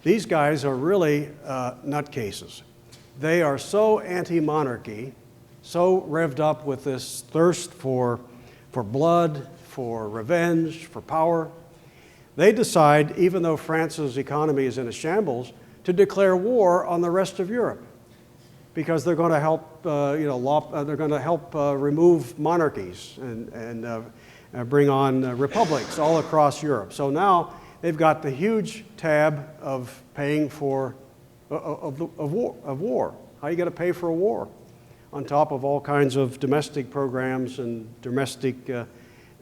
These guys are really nutcases. They are so anti-monarchy, so revved up with this thirst for blood, for revenge, for power. They decide, even though France's economy is in a shambles, to declare war on the rest of Europe because they're going to help, they're going to help remove monarchies and bring on republics all across Europe. So now they've got the huge tab of paying for war. How are you going to pay for a war? On top of all kinds of domestic programs and domestic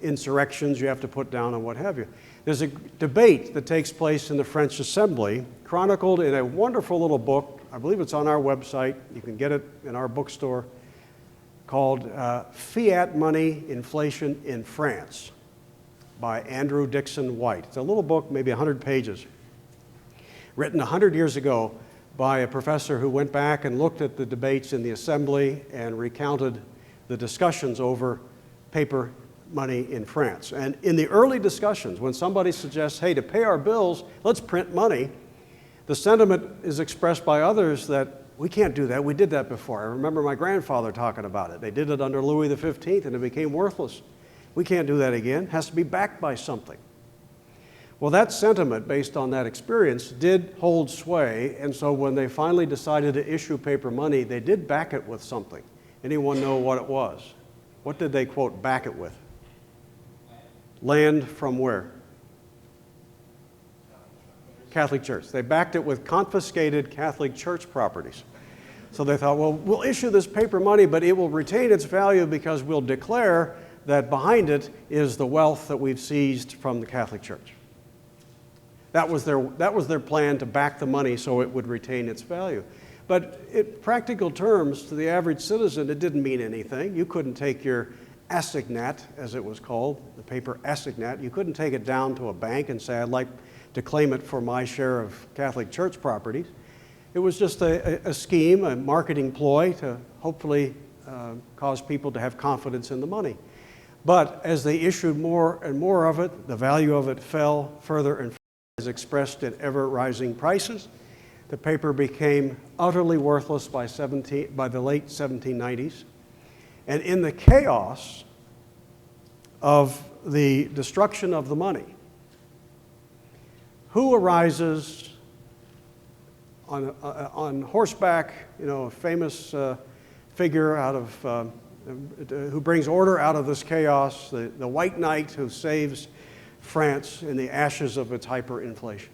insurrections you have to put down and what have you. There's a debate that takes place in the French Assembly, chronicled in a wonderful little book. I believe it's on our website. You can get it in our bookstore, called Fiat Money, Inflation in France by Andrew Dixon White. It's a little book, maybe 100 pages, written 100 years ago by a professor who went back and looked at the debates in the Assembly and recounted the discussions over paper money in France. And in the early discussions, when somebody suggests, hey, to pay our bills, let's print money, the sentiment is expressed by others that we can't do that. We did that before. I remember my grandfather talking about it. They did it under Louis XV and it became worthless. We can't do that again. It has to be backed by something. Well, that sentiment, based on that experience, did hold sway, and so when they finally decided to issue paper money, they did back it with something. Anyone know what it was? What did they, quote, back it with? Land from where? Catholic Church. They backed it with confiscated Catholic Church properties. So they thought, well, we'll issue this paper money, but it will retain its value because we'll declare that behind it is the wealth that we've seized from the Catholic Church. That was their plan, to back the money so it would retain its value. But in practical terms, to the average citizen, it didn't mean anything. You couldn't take your assignat, as it was called, the paper assignat, you couldn't take it down to a bank and say, I'd like to claim it for my share of Catholic Church properties. It was just a scheme, a marketing ploy to hopefully cause people to have confidence in the money. But as they issued more and more of it, the value of it fell further and further, as expressed in ever-rising prices. The paper became utterly worthless by the late 1790s. And in the chaos of the destruction of the money, who arises on horseback, a famous figure out of who brings order out of this chaos, the White Knight who saves France in the ashes of its hyperinflation.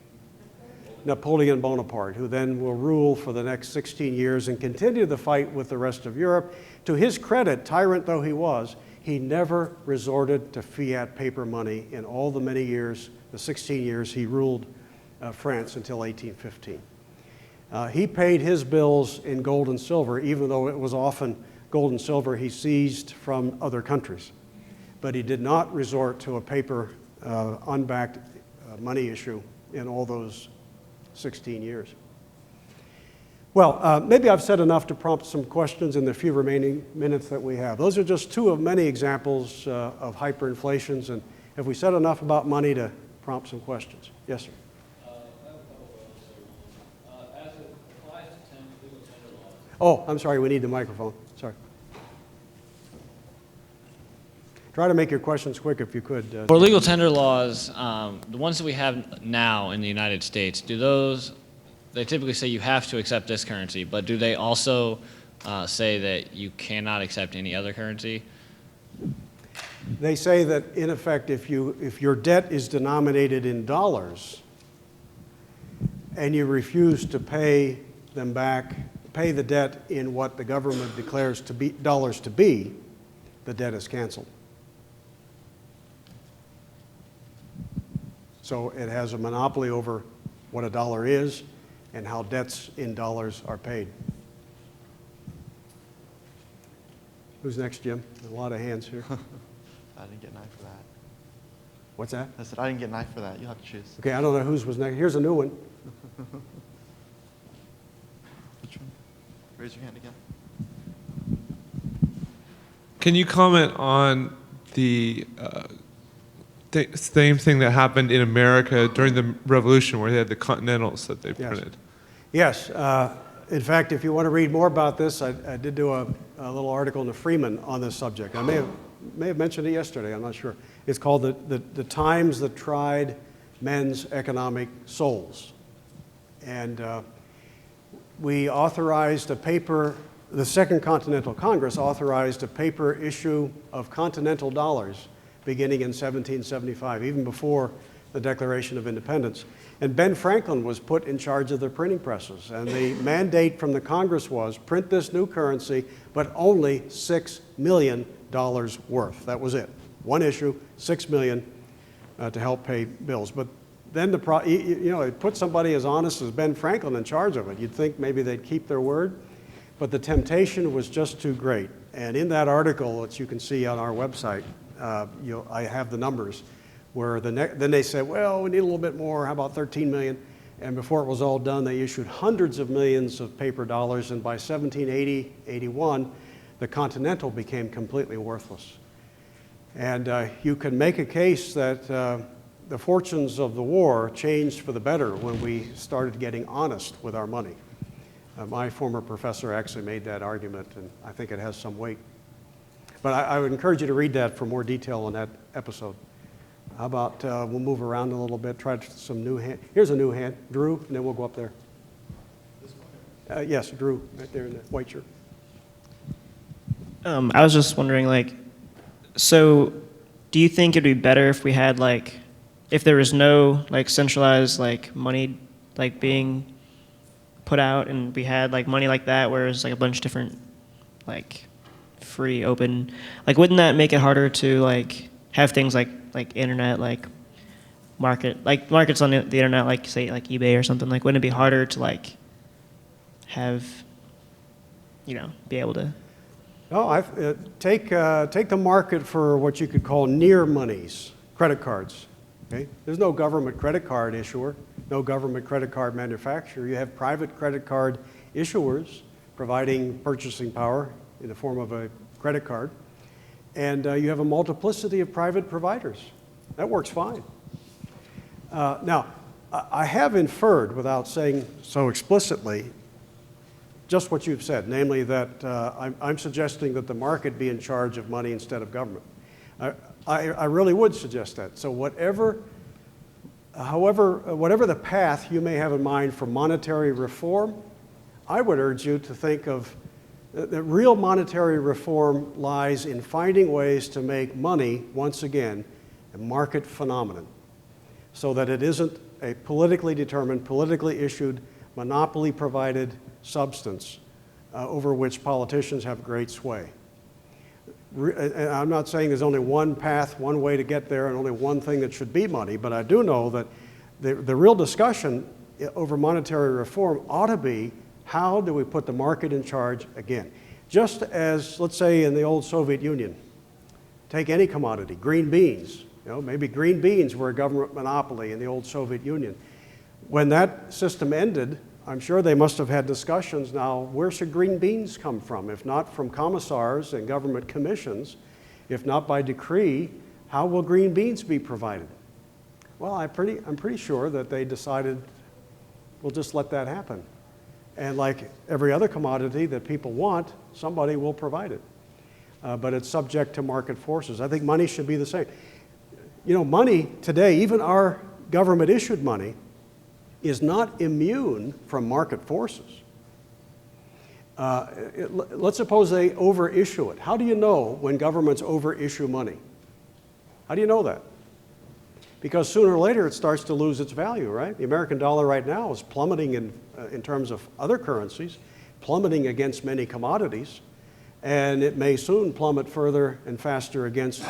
Napoleon Bonaparte, who then will rule for the next 16 years and continue the fight with the rest of Europe. To his credit, tyrant though he was, he never resorted to fiat paper money in all the many years, the 16 years he ruled France until 1815. He paid his bills in gold and silver, even though it was often gold and silver he seized from other countries. But he did not resort to a paper unbacked money issue in all those 16 years. Well, maybe I've said enough to prompt some questions in the few remaining minutes that we have. Those are just two of many examples of hyperinflations, and have we said enough about money to prompt some questions? Yes, sir. I have a couple of others, sir. As it applies to legal tender laws. Oh, I'm sorry, we need the microphone. Sorry. Try to make your questions quick if you could. For legal tender laws, the ones that we have now in the United States, they typically say you have to accept this currency, but do they also say that you cannot accept any other currency? They say that, in effect, if your debt is denominated in dollars and you refuse to pay them back, pay the debt in what the government declares to be dollars to be, the debt is canceled. So it has a monopoly over what a dollar is and how debts in dollars are paid. Who's next, Jim? A lot of hands here. I didn't get an eye for that. What's that? I said, I didn't get an eye for that. You'll have to choose. Okay, I don't know whose was next. Here's a new one. Which one? Raise your hand again. Can you comment on the same thing that happened in America during the Revolution, where they had the Continentals that they printed? Yes. In fact, if you want to read more about this, I did do a little article in the Freeman on this subject. I may have mentioned it yesterday. I'm not sure. It's called the Times That Tried Men's Economic Souls. And we authorized a paper, the Second Continental Congress authorized a paper issue of continental dollars beginning in 1775, even before the Declaration of Independence. And Ben Franklin was put in charge of the printing presses. And the mandate from the Congress was print this new currency, but only $6 million worth. That was it. One issue, $6 million to help pay bills. But then it put somebody as honest as Ben Franklin in charge of it. You'd think maybe they'd keep their word, but the temptation was just too great. And in that article, which you can see on our website, I have the numbers, where then they said, well, we need a little bit more, how about 13 million? And before it was all done, they issued hundreds of millions of paper dollars, and by 1780, 81, the Continental became completely worthless. And you can make a case that the fortunes of the war changed for the better when we started getting honest with our money. My former professor actually made that argument, and I think it has some weight. But I would encourage you to read that for more detail on that episode. How about we'll move around a little bit, try some new hand. Here's a new hand, Drew, and then we'll go up there. Yes, Drew, right there in the white shirt. I was just wondering, so do you think it'd be better if we had, if there was no, centralized, money, being put out, and we had, money like that, where it's, a bunch of different, free, open, wouldn't that make it harder to, have things like internet, markets on the internet, say, eBay or something, wouldn't it be harder to, have, be able to? No, take the market for what you could call near monies, credit cards. Okay? There's no government credit card issuer, no government credit card manufacturer. You have private credit card issuers providing purchasing power in the form of a credit card. And you have a multiplicity of private providers. That works fine. Now, I have inferred, without saying so explicitly, just what you've said, namely that I'm suggesting that the market be in charge of money instead of government. I really would suggest that. So whatever the path you may have in mind for monetary reform, I would urge you to think of that real monetary reform lies in finding ways to make money, once again, a market phenomenon, so that it isn't a politically determined, politically issued, monopoly-provided substance over which politicians have great sway. And I'm not saying there's only one path, one way to get there, and only one thing that should be money, but I do know that the real discussion over monetary reform ought to be, how do we put the market in charge again? Just as, let's say, in the old Soviet Union, take any commodity, green beans. Maybe green beans were a government monopoly in the old Soviet Union. When that system ended, I'm sure they must have had discussions now, where should green beans come from? If not from commissars and government commissions, if not by decree, how will green beans be provided? Well, I'm pretty sure that they decided, we'll just let that happen. And like every other commodity that people want, somebody will provide it. But it's subject to market forces. I think money should be the same. Money today, even our government-issued money, is not immune from market forces. Let's suppose they overissue it. How do you know when governments overissue money? How do you know that? Because sooner or later it starts to lose its value, right? The American dollar right now is plummeting in terms of other currencies, plummeting against many commodities, and it may soon plummet further and faster against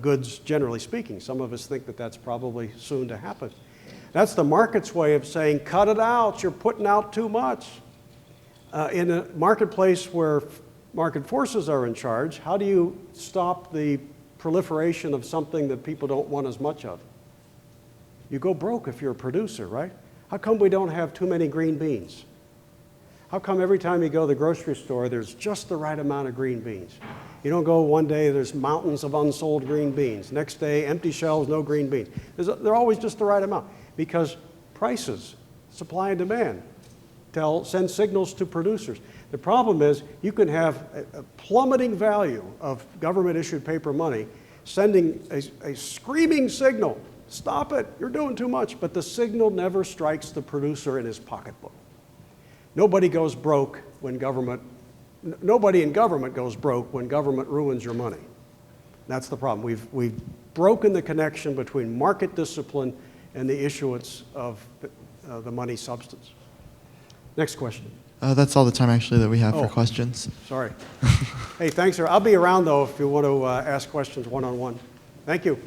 goods, generally speaking. Some of us think that that's probably soon to happen. That's the market's way of saying, cut it out, you're putting out too much. In a marketplace where market forces are in charge, how do you stop the proliferation of something that people don't want as much of? You go broke if you're a producer, right? How come we don't have too many green beans? How come every time you go to the grocery store, there's just the right amount of green beans? You don't go one day, there's mountains of unsold green beans. Next day, empty shelves, no green beans. They're always just the right amount because prices, supply and demand, send signals to producers. The problem is you can have a plummeting value of government-issued paper money sending a screaming signal, stop it, you're doing too much, but the signal never strikes the producer in his pocketbook. Nobody goes broke when nobody in government goes broke when government ruins your money. That's the problem. We've broken the connection between market discipline and the issuance of the money substance. Next question. That's all the time actually that we have Oh. for questions. Sorry. Hey, thanks, sir. I'll be around, though, if you want to ask questions one-on-one. Thank you.